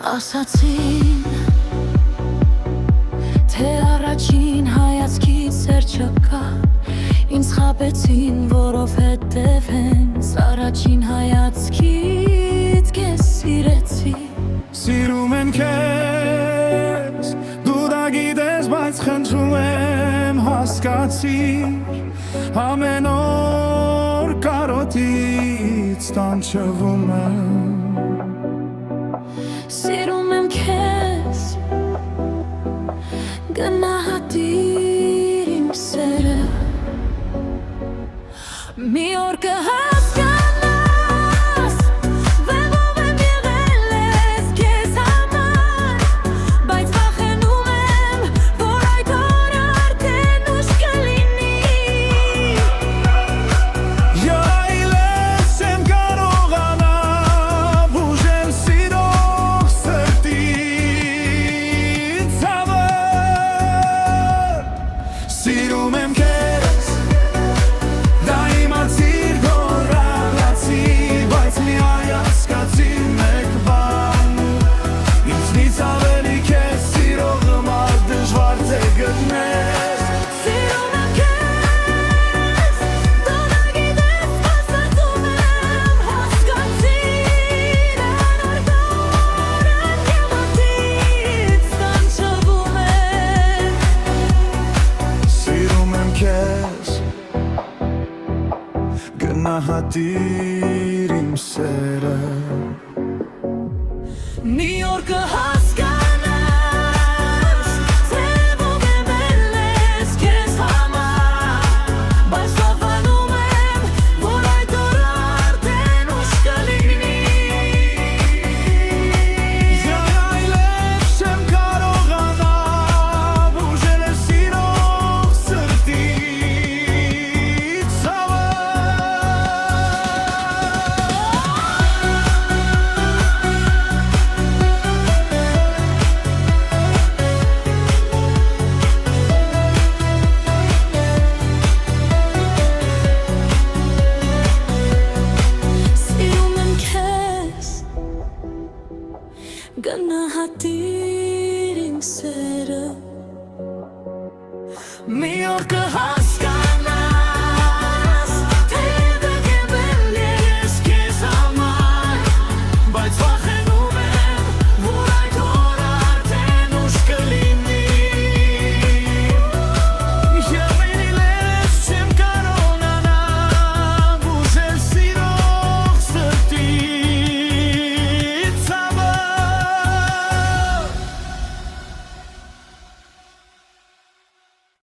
Ասացին, թե առաջին հայացքից սեր չկա, ինձ խաբեցին, որովհետև հենց առաջին հայացքից քեզ սիրեցի։ Սիրում են քեզ, դու դա գիտես, բայց խնդրում եմ հասկացիր, ամեն օր կարոտից տանջվում եմ։ Սիրում եմ քեզ, գնահատիր իմ սերը, մի օր կհասկանաս, վեհով եմ եղել ես քեզ համար, բայց վախենում եմ, որ այդ օրը արդեն ուշ կլինի։ Այլևս չեմ կարողանա բուժել սիրող սրտի ցավը։ Սիրում եմ քեզ, դա իմացիր գոռալացի, բայց մի հայացքացի մեկ բան, ինձնից ավելի քեզ սիրողը մարդ դժվար թե գտնես։ Սիրում եմ քեզ, դու դա գիտես, բայց ստում եմ հասկացիր, անոր դորը կեղոտից տանջվում եմ։ Սիրում եմ քեզ, գնահատիր իմ սերը, Մի օր կհասկանաս, թե ով եմ ես քեզ համար, բայց վախենում եմ, որ այդ օրը արդեն ուշ կլինի։ այլևս չեմ կարողանա բուժել սիրող սրտի ցավը։ Սիրում եմ քեզ, գնահատիր իմ սերը, մի օր կհասկանաս,